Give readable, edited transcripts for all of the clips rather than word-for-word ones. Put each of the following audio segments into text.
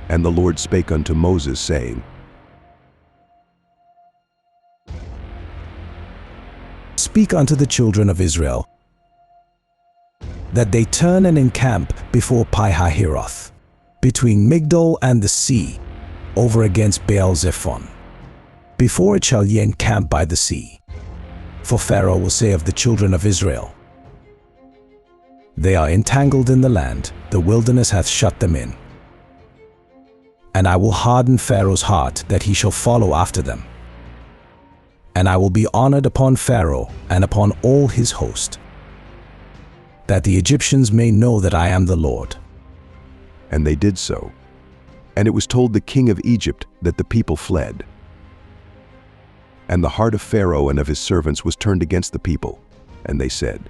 And the Lord spake unto Moses, saying, Speak unto the children of Israel, that they turn and encamp before Pi-hahiroth, between Migdol and the sea, over against Baal-zephon. Before it shall ye encamp by the sea. For Pharaoh will say of the children of Israel, They are entangled in the land, the wilderness hath shut them in. And I will harden Pharaoh's heart, that he shall follow after them. And I will be honored upon Pharaoh and upon all his host, that the Egyptians may know that I am the Lord. And they did so. And it was told the king of Egypt that the people fled. And the heart of Pharaoh and of his servants was turned against the people, and they said,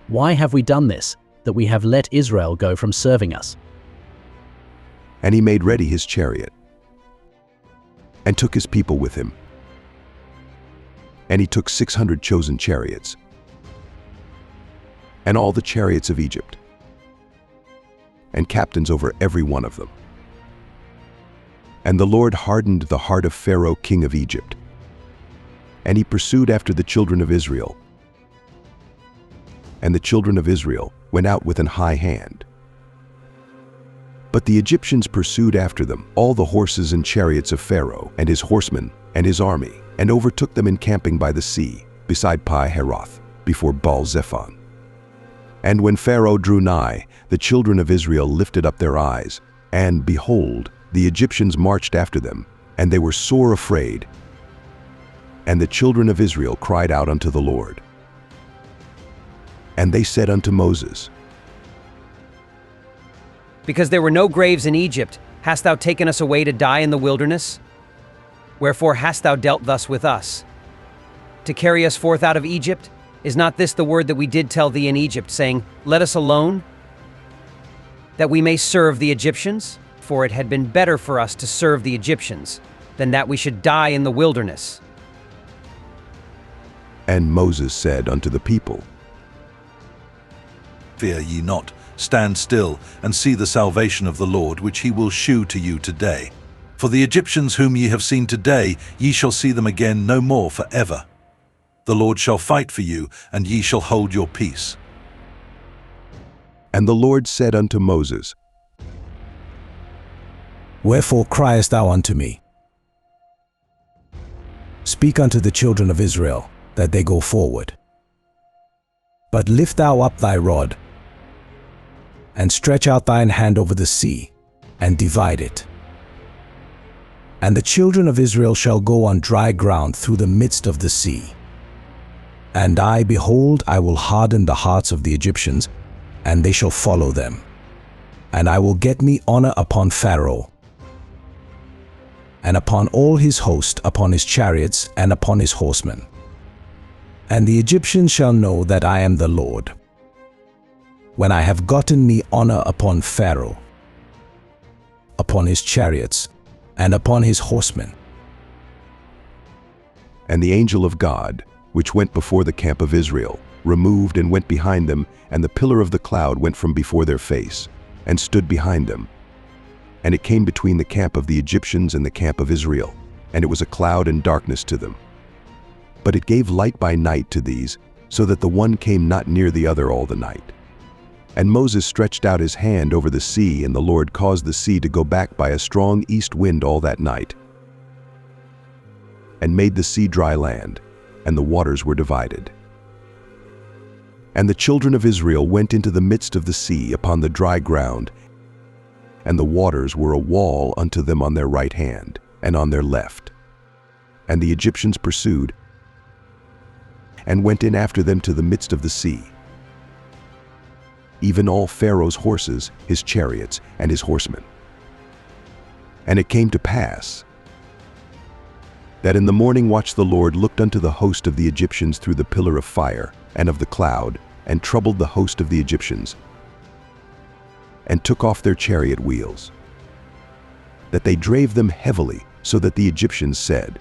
Why have we done this, that we have let Israel go from serving us? And he made ready his chariot, and took his people with him. And he took 600 chosen chariots, and all the chariots of Egypt, and captains over every one of them. And the Lord hardened the heart of Pharaoh king of Egypt, and he pursued after the children of Israel. And the children of Israel went out with an high hand. But the Egyptians pursued after them all the horses and chariots of Pharaoh, and his horsemen, and his army, and overtook them encamping by the sea, beside Pi-hahiroth, before Baal-zephon. And when Pharaoh drew nigh, the children of Israel lifted up their eyes, and, behold, the Egyptians marched after them, and they were sore afraid. And the children of Israel cried out unto the Lord. And they said unto Moses, Because there were no graves in Egypt, hast thou taken us away to die in the wilderness? Wherefore hast thou dealt thus with us? To carry us forth out of Egypt? Is not this the word that we did tell thee in Egypt, saying, Let us alone, that we may serve the Egyptians? For it had been better for us to serve the Egyptians, than that we should die in the wilderness. And Moses said unto the people, Fear ye not, stand still, and see the salvation of the Lord, which he will shew to you today. For the Egyptians whom ye have seen today, ye shall see them again no more for ever. The Lord shall fight for you, and ye shall hold your peace. And the Lord said unto Moses, Wherefore criest thou unto me? Speak unto the children of Israel, that they go forward. But lift thou up thy rod, and stretch out thine hand over the sea, and divide it. And the children of Israel shall go on dry ground through the midst of the sea. And I, behold, I will harden the hearts of the Egyptians, and they shall follow them. And I will get me honor upon Pharaoh, and upon all his host, upon his chariots, and upon his horsemen. And the Egyptians shall know that I am the Lord, when I have gotten me honor upon Pharaoh, upon his chariots, and upon his horsemen. And the angel of God, which went before the camp of Israel, removed and went behind them, and the pillar of the cloud went from before their face, and stood behind them. And it came between the camp of the Egyptians and the camp of Israel, and it was a cloud and darkness to them. But it gave light by night to these, so that the one came not near the other all the night. And Moses stretched out his hand over the sea, and the Lord caused the sea to go back by a strong east wind all that night, and made the sea dry land, and the waters were divided. And the children of Israel went into the midst of the sea upon the dry ground, and the waters were a wall unto them on their right hand and on their left. And the Egyptians pursued, and went in after them to the midst of the sea, even all Pharaoh's horses, his chariots, and his horsemen. And it came to pass that in the morning watch the Lord looked unto the host of the Egyptians through the pillar of fire and of the cloud, and troubled the host of the Egyptians, and took off their chariot wheels, that they drave them heavily, so that the Egyptians said,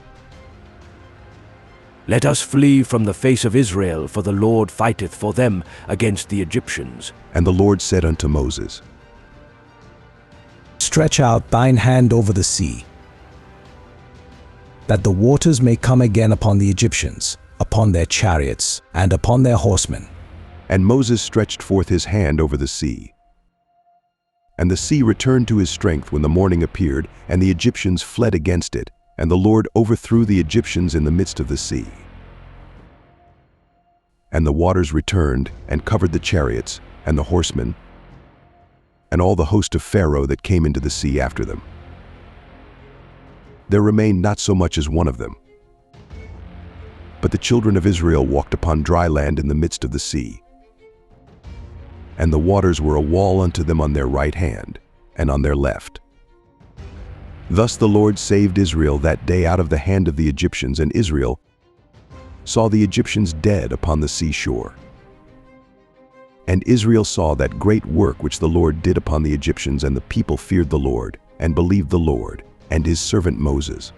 Let us flee from the face of Israel, for the Lord fighteth for them against the Egyptians. And the Lord said unto Moses, Stretch out thine hand over the sea, that the waters may come again upon the Egyptians, upon their chariots, and upon their horsemen. And Moses stretched forth his hand over the sea. And the sea returned to his strength when the morning appeared, and the Egyptians fled against it, and the Lord overthrew the Egyptians in the midst of the sea. And the waters returned, and covered the chariots, and the horsemen, and all the host of Pharaoh that came into the sea after them. There remained not so much as one of them. But the children of Israel walked upon dry land in the midst of the sea. And the waters were a wall unto them on their right hand, and on their left. Thus the Lord saved Israel that day out of the hand of the Egyptians, and Israel saw the Egyptians dead upon the seashore. And Israel saw that great work which the Lord did upon the Egyptians, and the people feared the Lord, and believed the Lord, and his servant Moses.